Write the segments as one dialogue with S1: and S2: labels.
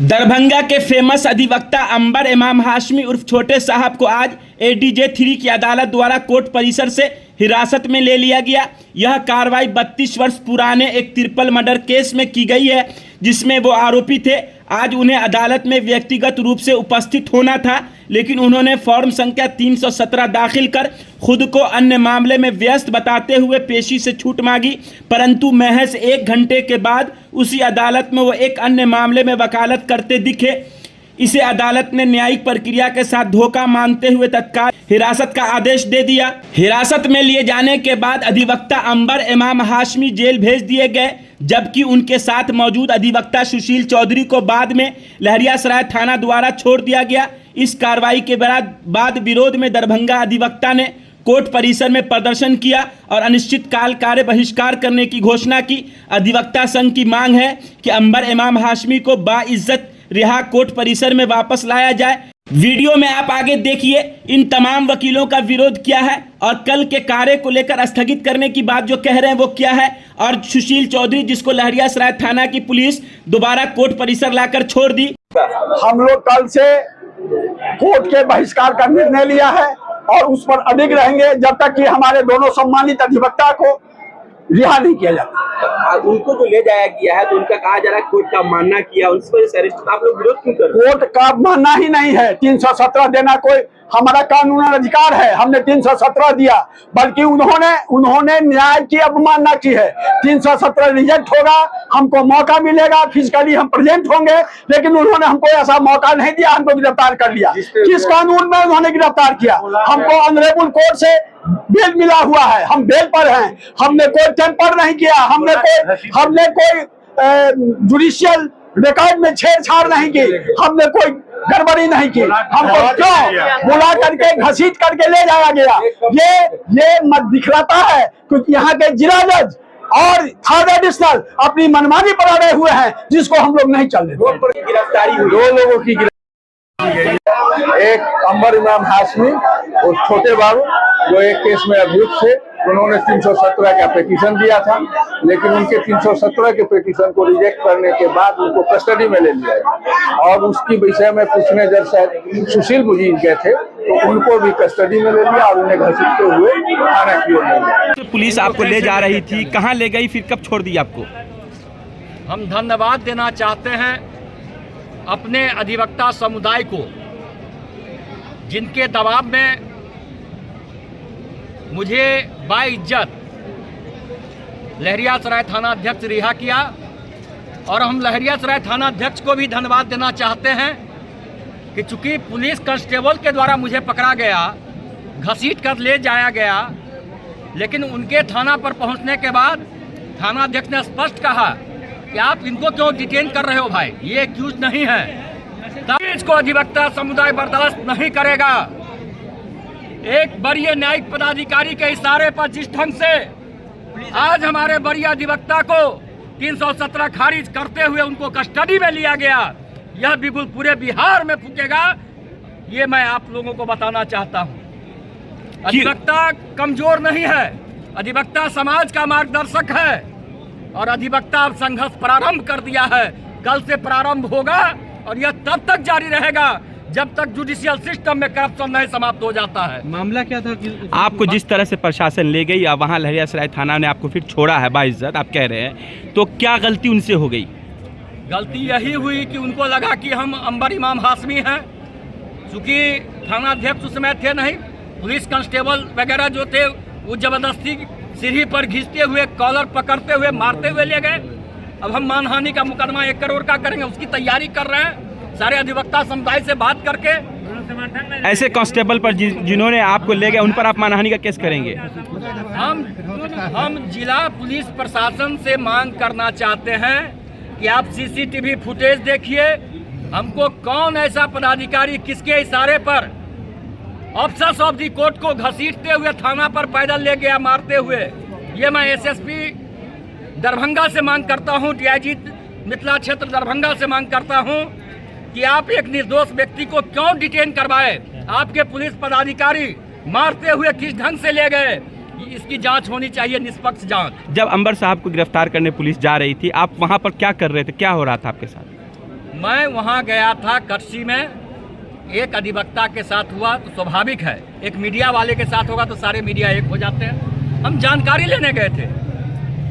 S1: दरभंगा के फेमस अधिवक्ता अंबर इमाम हाशमी उर्फ छोटे साहब को आज एडीजे 3 की अदालत द्वारा कोर्ट परिसर से हिरासत में ले लिया गया। यह कार्रवाई 32 वर्ष पुराने एक ट्रिपल मर्डर केस में की गई है, जिसमें वो आरोपी थे। आज उन्हें अदालत में व्यक्तिगत रूप से उपस्थित होना था, लेकिन उन्होंने फॉर्म संख्या 317 दाखिल कर खुद को अन्य मामले में व्यस्त बताते हुए पेशी से छूट मांगी। परंतु महज 1 घंटे के बाद उसी अदालत में वो एक अन्य मामले में वकालत करते दिखे। इसे अदालत ने न्यायिक प्रक्रिया के साथ धोखा मानते हुए तत्काल हिरासत का आदेश दे दिया। हिरासत में लिए जाने के बाद अधिवक्ता अंबर इमाम हाशमी जेल भेज दिए गए, जबकि उनके साथ मौजूद अधिवक्ता सुशील चौधरी को बाद में लहरियासराय थाना द्वारा छोड़ दिया गया। इस कार्रवाई के बाद विरोध में दरभंगा अधिवक्ता ने कोर्ट परिसर में प्रदर्शन किया और अनिश्चितकाल कार्य बहिष्कार करने की घोषणा की। अधिवक्ता संघ की मांग है कि अंबर इमाम हाशमी को बाइज्जत रिहा कोर्ट परिसर में वापस लाया जाए। वीडियो में आप आगे देखिए इन तमाम वकीलों का विरोध क्या है और कल के कार्य को लेकर स्थगित करने की बात जो कह रहे हैं वो क्या है, और सुशील चौधरी जिसको लहरियासराय थाना की पुलिस दोबारा कोर्ट परिसर लाकर छोड़ दी।
S2: हम लोग कल से कोर्ट के बहिष्कार का निर्णय लिया है और उस पर अडिग रहेंगे जब तक कि हमारे दोनों सम्मानित अधिवक्ता को रिहा नहीं किया जाता।
S3: उनको जो ले जाया गया है तो उनका कहा जा रहा है कोर्ट का मानना किया, उस वजह से अरेस्ट। आप लोग विरोध क्यों कर रहे हैं?
S2: कोर्ट का मानना ही नहीं है। 317 देना कोई हमारा कानूनी अधिकार है, हमने 317 दिया, बल्कि उन्होंने न्याय की अवमानना की है। 317 रिजेक्ट होगा, हमको मौका मिलेगा, फिजिकली हम प्रेजेंट होंगे, लेकिन उन्होंने हमको ऐसा मौका नहीं दिया, हमको गिरफ्तार कर लिया। किस कानून में उन्होंने गिरफ्तार किया? हमको ऑनरेबल कोर्ट से बेल मिला हुआ है, हम बेल पर हैं। हमने कोई टेम्पर नहीं किया, हमने कोई जुडिशियल रिकॉर्ड में छेड़छाड़ नहीं की, हमने कोई गड़बड़ी नहीं की। हमको क्यों बुला करके घसीट करके ले जाया गया? ये मत दिखलाता है क्योंकि यहाँ के जिला जज और थर्ड एडिशनल अपनी मनमानी पर अड़े हुए हैं, जिसको हम लोग नहीं चलने देंगे।
S3: गिरफ्तारी हुई
S2: 2 लोगों की गिरफ्तारी, एक अंबर इमाम हाशमी और छोटे बाबू जो एक केस में अभियुक्त थे। उन्होंने 317 का पिटीशन दिया था, लेकिन उनके 317 के पिटीशन को रिजेक्ट करने के बाद उनको कस्टडी में ले लिया गया और उसकी विषय में पूछने जब शायद सुशील जी गए थे तो उनको भी कस्टडी में ले लिया और उन्हें घसीटते हुए थाना की ओर ले गया।
S1: पुलिस आपको ले जा रही थी, कहाँ ले गई, फिर कब छोड़ दी आपको?
S4: हम धन्यवाद देना चाहते हैं अपने अधिवक्ता समुदाय को, जिनके दबाव में मुझे बाइज्जत लहरियासराय थाना अध्यक्ष रिहा किया। और हम लहरियासराय थाना अध्यक्ष को भी धन्यवाद देना चाहते हैं कि चूंकि पुलिस कांस्टेबल के द्वारा मुझे पकड़ा गया, घसीट कर ले जाया गया, लेकिन उनके थाना पर पहुंचने के बाद थाना अध्यक्ष ने स्पष्ट कहा कि आप इनको क्यों डिटेन कर रहे हो भाई, ये एक्यूज नहीं है। तब इसको अधिवक्ता समुदाय बर्दाश्त नहीं करेगा। एक वरीय न्यायिक पदाधिकारी के इशारे पर जिस ढंग से आज हमारे वरीय अधिवक्ता को 317 खारिज करते हुए उनको कस्टडी में लिया गया, यह बिल्कुल पूरे बिहार में फूकेगा, ये मैं आप लोगों को बताना चाहता हूं। अधिवक्ता कमजोर नहीं है, अधिवक्ता समाज का मार्गदर्शक है और अधिवक्ता अब संघर्ष प्रारंभ कर दिया है। कल से प्रारंभ होगा और यह तब तक जारी रहेगा जब तक जुडिशियल सिस्टम में करप्शन नहीं समाप्त हो जाता है।
S1: मामला क्या था? आपको जिस तरह से प्रशासन ले गई और वहाँ लहरियासराय थाना ने आपको फिर छोड़ा है बाइज्जत, आप कह रहे हैं, तो क्या गलती उनसे हो गई?
S4: गलती यही हुई कि उनको लगा कि हम अंबर इमाम हाशमी हैं। चूँकि थाना अध्यक्ष उस समय थे नहीं, पुलिस कांस्टेबल वगैरह जो थे वो जबरदस्ती सीढ़ी पर घिसते हुए, कॉलर पकड़ते हुए, मारते हुए ले गए। अब हम मानहानि का मुकदमा 1 करोड़ का करेंगे, उसकी तैयारी कर रहे हैं सारे अधिवक्ता समुदाय से बात करके।
S1: ऐसे कांस्टेबल पर जिन्होंने आपको ले गए उन पर आप मानहानि का केस करेंगे?
S4: हम जिला पुलिस प्रशासन से मांग करना चाहते हैं कि आप सीसीटीवी फुटेज देखिए, हमको कौन ऐसा पदाधिकारी किसके इशारे पर ऑफिसर्स ऑफ दी कोर्ट को घसीटते हुए थाना पर पैदल ले गया मारते हुए। ये मैं एसएसपी दरभंगा से मांग करता हूँ, डीआईजी मिथिला क्षेत्र दरभंगा से मांग करता हूँ कि आप एक निर्दोष व्यक्ति को क्यों डिटेन करवाए? आपके पुलिस पदाधिकारी मारते हुए किस ढंग से ले गए, इसकी जांच होनी चाहिए, निष्पक्ष जांच।
S1: जब अंबर साहब को गिरफ्तार करने पुलिस जा रही थी, आप वहां पर क्या कर रहे थे, क्या हो रहा था आपके साथ?
S4: मैं वहाँ गया था कटसी में, एक अधिवक्ता के साथ हुआ तो स्वाभाविक है, एक मीडिया वाले के साथ होगा तो सारे मीडिया एक हो जाते हैं। हम जानकारी लेने गए थे,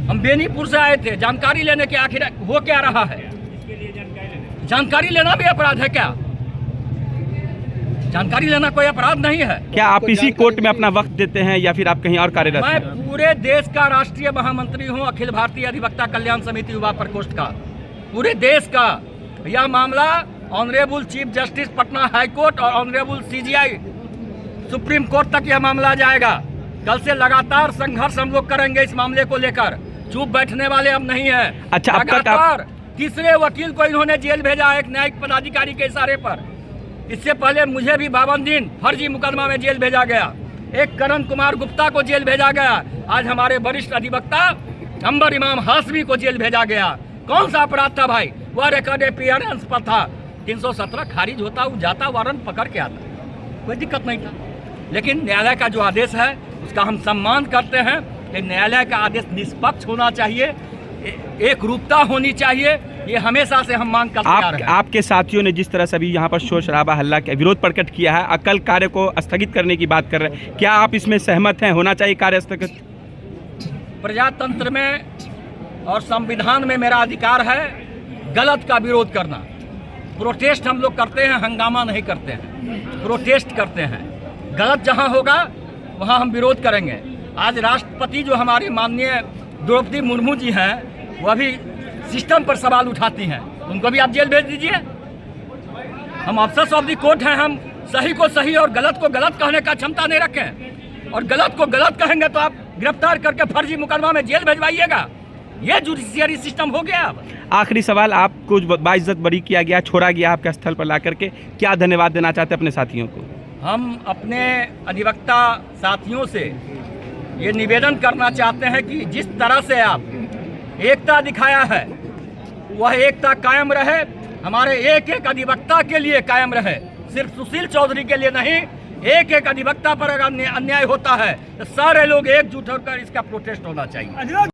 S4: हम बेनीपुर से आए थे जानकारी लेने के, आखिर हो क्या रहा है। जानकारी लेना भी अपराध है क्या? जानकारी लेना कोई अपराध नहीं है।
S1: क्या आप इसी कोर्ट में अपना वक्त देते हैं या फिर आप कहीं और कार्यरत
S4: मैं
S1: हैं?
S4: पूरे देश का राष्ट्रीय महामंत्री हूं, अखिल भारतीय अधिवक्ता कल्याण समिति युवा प्रकोष्ठ का, पूरे देश का। यह मामला honourable chief justice Patna high court और ऑनरेबल सीजीआई सुप्रीम कोर्ट तक यह मामला जाएगा। कल से लगातार संघर्ष हम लोग करेंगे इस मामले को लेकर, चुप बैठने वाले अब नहीं है।
S1: अच्छा, अब तक
S4: लगातार तीसरे वकील को इन्होंने जेल भेजा, एक न्यायिक पदाधिकारी के इशारे पर। इससे पहले मुझे भी 52 दिन फर्जी मुकदमा में जेल भेजा गया, एक करण कुमार गुप्ता को जेल भेजा गया, आज हमारे वरिष्ठ अधिवक्ता अंबर इमाम हाशमी को जेल भेजा गया। कौन सा अपराध था भाई? वह रिकॉर्ड अपीयरेंस पर था। 317 खारिज होता, वो जाता, वारंट पकड़ के आता, कोई दिक्कत नहीं था। लेकिन न्यायालय का जो आदेश है उसका हम सम्मान करते हैं कि न्यायालय का आदेश निष्पक्ष होना चाहिए, एक रूपता होनी चाहिए, ये हमेशा से हम मांग करते आ रहे हैं।
S1: आपके साथियों ने जिस तरह से अभी यहाँ पर शोर शराबा हल्ला किया, विरोध प्रकट किया है, अकल कार्य को स्थगित करने की बात कर रहे हैं, क्या आप इसमें सहमत हैं? होना चाहिए कार्य स्थगित?
S4: प्रजातंत्र में और संविधान में मेरा अधिकार है गलत का विरोध करना। प्रोटेस्ट हम लोग करते हैं, हंगामा नहीं करते हैं, प्रोटेस्ट करते हैं। गलत जहाँ होगा वहाँ हम विरोध करेंगे। आज राष्ट्रपति जो हमारी माननीय द्रौपदी मुर्मू जी हैं, वह भी सिस्टम पर सवाल उठाती हैं, उनको भी आप जेल भेज दीजिए। हम ऑफिसर्स ऑफ द कोर्ट हैं, हम सही को सही और गलत को गलत कहने का क्षमता नहीं रखें, और गलत को गलत कहेंगे तो आप गिरफ्तार करके फर्जी मुकदमा में जेल भेजवाइएगा। ये जुडिशियरी सिस्टम हो गया। अब
S1: आखिरी सवाल, आपको बाइज्जत बरी किया गया, छोड़ा गया आपके स्थल पर ला करके, क्या धन्यवाद देना चाहते हैं अपने साथियों को?
S4: हम अपने अधिवक्ता साथियों से ये निवेदन करना चाहते हैं कि जिस तरह से आप एकता दिखाया है वह एकता कायम रहे, हमारे एक एक अधिवक्ता के लिए कायम रहे, सिर्फ सुशील चौधरी के लिए नहीं। एक एक अधिवक्ता पर अगर अन्याय होता है तो सारे लोग एकजुट होकर इसका प्रोटेस्ट होना चाहिए।